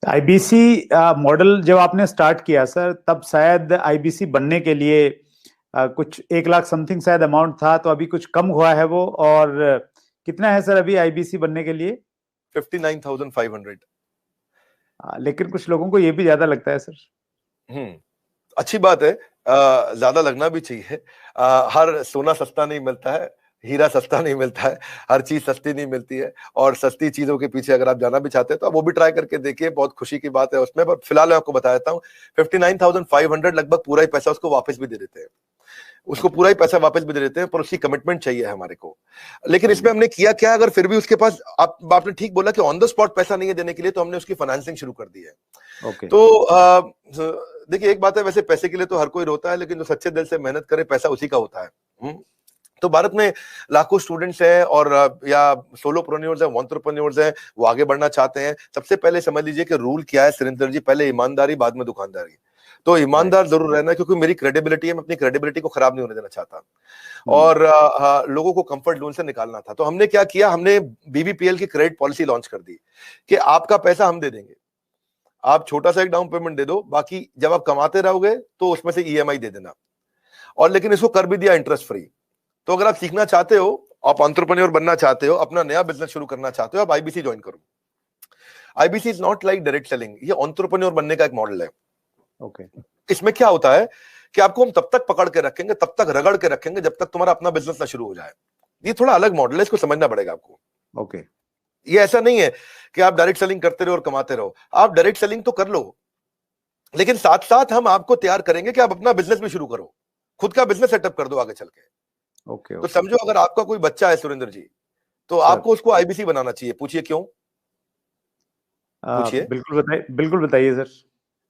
IBC model जब आपने start किया सर, तब शायद आईबीसी बनने के लिए कुछ 1 लाख समथिंग शायद अमाउंट था, तो अभी कुछ कम हुआ है वो। और कितना है सर अभी आईबीसी बनने के लिए? 59,500। लेकिन कुछ लोगों को ये भी ज्यादा लगता है सर। अच्छी बात है, ज्यादा लगना भी चाहिए। हर सोना सस्ता नहीं मिलता है, हीरा सस्ता नहीं मिलता है, हर चीज सस्ती नहीं मिलती है। और सस्ती चीजों के पीछे अगर आप जाना भी चाहते हैं तो आप वो भी ट्राई करके देखिए, बहुत खुशी की बात है उसमें। पर फिलहाल मैं आपको बता देता हूँ, 59,500 लगभग पूरा ही पैसा उसको वापस भी दे देते हैं, उसको पूरा ही पैसा वापस भी दे देते हैं, पर उसकी कमिटमेंट चाहिए हमारे को। लेकिन इसमें हमने किया क्या, अगर फिर भी उसके पास, आपने ठीक बोला कि ऑन द स्पॉट पैसा नहीं है देने के लिए, तो हमने उसकी फाइनेंसिंग शुरू कर दी है। तो देखिए, एक बात है, वैसे पैसे के लिए तो हर कोई रोता है, लेकिन जो सच्चे दिल से मेहनत करे पैसा उसी का होता है। तो भारत में लाखों स्टूडेंट्स हैं और या सोलोप्रेन्योर्स हैं, एंटरप्रेन्योर्स हैं, वो आगे बढ़ना चाहते हैं। सबसे पहले समझ लीजिए कि रूल क्या है सुरेंद्र जी, पहले ईमानदारी बाद में दुकानदारी। तो ईमानदार जरूर रहना, क्योंकि मेरी क्रेडिबिलिटी है, मैं अपनी क्रेडिबिलिटी को खराब नहीं होने देना चाहता। और लोगों को कंफर्ट जोन से निकालना था। तो हमने क्या किया, हमने बीबीपीएल की क्रेडिट पॉलिसी लॉन्च कर दी कि आपका पैसा हम दे देंगे, आप छोटा सा एक डाउन पेमेंट दे दो, बाकी जब आप कमाते रहोगे तो उसमें से ईएमआई दे देना। और लेकिन इसको कर भी दिया इंटरेस्ट फ्री। तो अगर आप सीखना चाहते हो, आप एंटरप्रेन्योर बनना चाहते हो, अपना नया बिजनेस शुरू करना चाहते हो, आप आईबीसी ज्वाइन करो। IBC is not like direct selling, ये एंटरप्रेन्योर बनने का एक मॉडल है। इसमें क्या होता है कि आपको हम तब तक पकड़ के रखेंगे, तब तक रगड़ के रखेंगे, जब तक तुम्हारा अपना बिजनेस ना शुरू हो जाए। ये थोड़ा अलग मॉडल है, इसको समझना पड़ेगा आपको। ये ऐसा नहीं है कि आप डायरेक्ट सेलिंग करते रहो और कमाते रहो। आप डायरेक्ट सेलिंग तो कर लो, लेकिन साथ साथ हम आपको तैयार करेंगे कि आप अपना बिजनेस भी शुरू करो, खुद का बिजनेस सेटअप कर दो आगे चल के। तो समझो, अगर आपका कोई बच्चा है सुरेंद्र जी, तो आपको उसको आईबीसी बनाना चाहिए। पूछिए क्यों? पूछिए। बिल्कुल बताइए सर।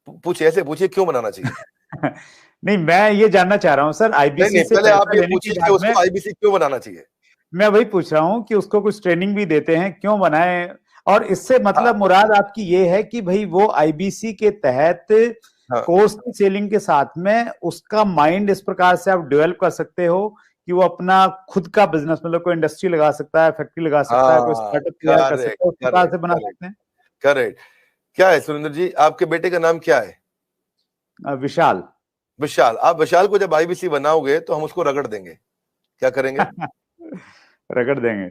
पूछिए, ऐसे पूछिए क्यों बनाना चाहिए। नहीं, मैं ये जानना चाह रहा हूँ सर, आईबीसी से पहले आप पैसा ये लेने पूछिए के कि बाद उसको आईबीसी क्यों बनाना चाहिए। मैं वही पूछ रहा हूँ कि उसको कुछ ट्रेनिंग भी देते हैं, क्यों बनाए? और इससे मतलब मुराद आपकी ये है कि भाई वो आईबीसी के तहत कोर्स की सेलिंग के साथ में उसका माइंड इस प्रकार से आप डेवलप कर सकते हो कि वो अपना खुद का बिजनेस, मतलब कोई इंडस्ट्री लगा सकता है, फैक्ट्री लगा सकता है, कोई स्टार्टअप तैयार कर सकता है, उस प्रकार से बना सकते हैं। करेक्ट। क्या है सुरेंद्र जी, आपके बेटे का नाम क्या है? विशाल। विशाल। आप विशाल को जब आईबीसी बनाओगे तो हम उसको रगड़ देंगे। क्या करेंगे? रगड़ देंगे।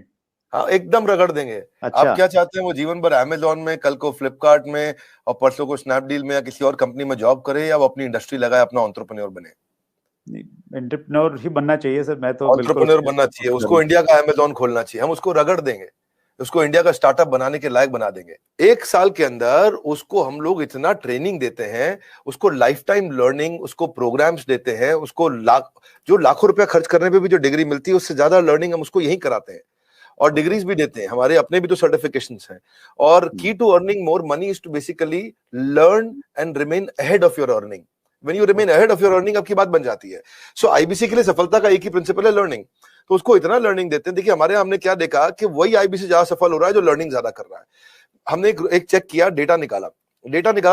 हाँ, एकदम रगड़ देंगे। अच्छा। आप क्या चाहते हैं, वो जीवन भर अमेजोन में, कल को फ्लिपकार्ट में, और परसों को स्नैपडील में या किसी और कंपनी में जॉब करे, या वो अपनी इंडस्ट्री लगाए, अपना एंटरप्रेन्योर बने? एंटरप्रेन्योर ही बनना चाहिए सर। मैं तो एंटरप्रेन्योर बनना चाहिए, उसको इंडिया का अमेजोन खोलना चाहिए। हम उसको रगड़ देंगे, उसको इंडिया का स्टार्टअप बनाने के लायक बना देंगे। 1 साल के अंदर उसको हम लोग इतना ट्रेनिंग देते हैं, उसको लाइफ टाइम लर्निंग, उसको प्रोग्राम्स देते हैं, उसको जो लाखों रुपया खर्च करने पे भी जो डिग्री मिलती है, उससे ज्यादा लर्निंग हम उसको यही कराते हैं। और डिग्रीज भी देते हैं, हमारे अपने भी तो सर्टिफिकेशंस हैं। और key to earning more money is to basically learn and remain ahead of your earning. When you remain ahead of your earning, आपकी बात बन जाती है। सो आईबीसी के लिए सफलता का एक ही प्रिंसिपल है, लर्निंग। तो उसको इतना लर्निंग देते हैं। देखिए, हमारे यहाँ हमने क्या देखा कि वही आईबीसी ज्यादा सफल हो रहा है जो लर्निंग ज्यादा कर रहा है। हमने एक चेक किया, डेटा निकाला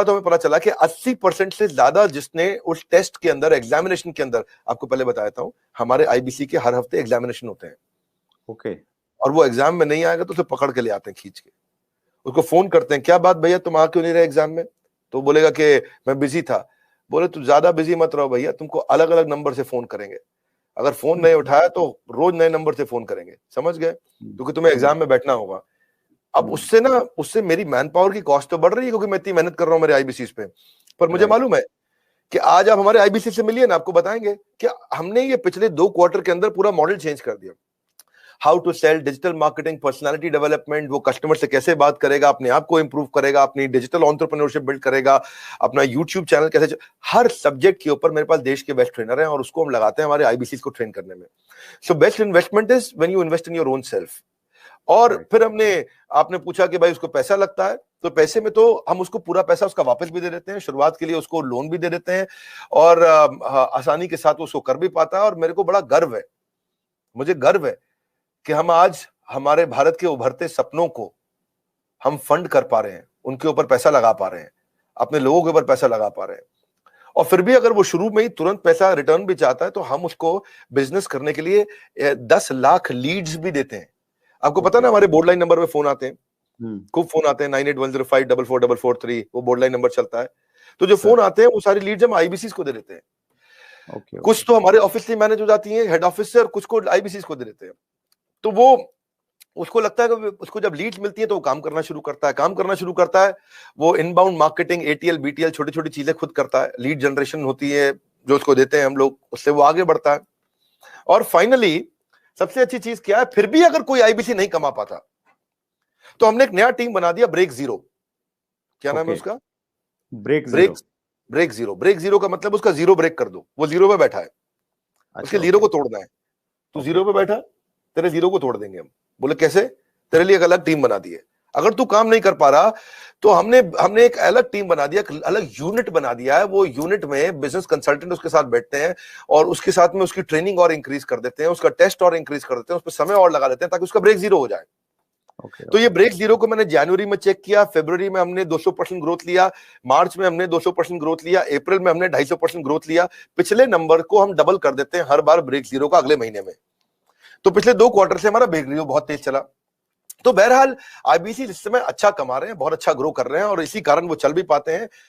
तो हमें पता चला कि 80% से ज्यादा जिसने उस टेस्ट के अंदर, एग्जामिनेशन के अंदर, आपको पहले बताया था, हमारे आईबीसी के हर हफ्ते एग्जामिनेशन होते हैं। और वो एग्जाम में नहीं आएगा तो उसे पकड़ के ले आते हैं खींच के, उसको फोन करते हैं, क्या बात भैया तुम आ क्यों नहीं रहे एग्जाम में? तो बोलेगा कि मैं बिजी था। बोले तू ज्यादा बिजी मत रहो भैया, तुमको अलग अलग नंबर से फोन करेंगे, अगर फोन नहीं उठाया तो रोज नए नंबर से फोन करेंगे, समझ गए? क्योंकि तुम्हें एग्जाम में बैठना होगा। अब उससे मेरी मैन पावर की कॉस्ट तो बढ़ रही है, क्योंकि मैं इतनी मेहनत कर रहा हूँ मेरे आईबीसी पे। पर मुझे मालूम है कि आज आप हमारे आईबीसी से मिलिए ना, आपको बताएंगे कि हमने ये पिछले 2 क्वार्टर के अंदर पूरा मॉडल चेंज कर दिया। How to sell, digital marketing, personality development, वो कस्टमर से कैसे बात करेगा, अपने आप को इंप्रूव करेगा, अपनी डिजिटल एंटरप्रेन्योरशिप बिल्ड करेगा, अपना यूट्यूब चैनल कैसे, हर सब्जेक्ट के ऊपर मेरे पास देश के बेस्ट ट्रेनर हैं, और उसको हम लगाते हैं हमारे आईबीसी को ट्रेन करने में। So best investment is when you invest in your own self. और फिर आपने पूछा कि भाई उसको पैसा लगता है, तो पैसे में तो हम उसको पूरा पैसा उसका वापस भी दे देते हैं, शुरुआत के लिए उसको लोन भी दे देते हैं, और आसानी के साथ उसको कर भी पाता है। और मेरे को बड़ा गर्व है, मुझे गर्व है कि हम आज हमारे भारत के उभरते सपनों को हम फंड कर पा रहे हैं, उनके ऊपर पैसा लगा पा रहे हैं, अपने लोगों के ऊपर पैसा लगा पा रहे हैं। और फिर भी अगर वो शुरू में ही तुरंत पैसा रिटर्न भी चाहता है, तो हम उसको बिजनेस करने के लिए 10 लाख लीड्स भी देते हैं। आपको पता ना, हमारे बोर्ड लाइन नंबर पे फोन आते हैं, खूब फोन आते हैं 9810544443, वो बोर्ड लाइन नंबर चलता है। तो जो फोन आते हैं वो सारी लीड्स हम आईबीसीज को दे देते हैं। कुछ तो हमारे ऑफिस से मैनेज हो जाती है हेड ऑफिस से, और कुछ को आईबीसीज को दे देते हैं। तो वो उसको लगता है कि उसको जब लीड्स मिलती है तो वो काम करना शुरू करता है। वो इनबाउंड मार्केटिंग, एटीएल बीटीएल, छोटी छोटी चीजें खुद करता है। लीड जनरेशन होती है जो उसको देते हैं हम लोग, उससे वो आगे बढ़ता है। और फाइनली सबसे अच्छी चीज क्या है, फिर भी अगर कोई आईबीसी नहीं कमा पाता तो हमने एक नया टीम बना दिया, ब्रेक जीरो। क्या नाम है उसका? Break zero. ब्रेक जीरो का मतलब उसका जीरो ब्रेक कर दो। वो जीरो पे बैठा है, उसके जीरो को तोड़ना है। तू जीरो पे बैठा, तेरे जीरो को तोड़ देंगे हम। बोले कैसे? तेरे लिए एक अलग टीम बना दी है। अगर तू काम नहीं कर पा रहा तो हमने एक अलग टीम बना दिया, अलग यूनिट बना दिया है। वो यूनिट में बिजनेस कंसल्टेंट उसके साथ बैठते हैं और उसके साथ में उसकी ट्रेनिंग और इंक्रीज कर देते हैं, उसका टेस्ट और इंक्रीज कर देते हैं, उस पर समय और लगा देते हैं ताकि उसका ब्रेक जीरो हो जाए। तो ये ब्रेक जीरो को मैंने जनवरी में चेक किया, फरवरी में हमने 200% ग्रोथ लिया, मार्च में हमने 200% ग्रोथ लिया, अप्रैल में हमने 250% ग्रोथ लिया। पिछले नंबर को हम डबल कर देते हैं हर बार ब्रेक जीरो का अगले महीने में। तो पिछले 2 क्वार्टर से हमारा ब्रेक जीरो बहुत तेज चला। तो बहरहाल आईबीसी इस समय अच्छा कमा रहे हैं, बहुत अच्छा ग्रो कर रहे हैं, और इसी कारण वो चल भी पाते हैं।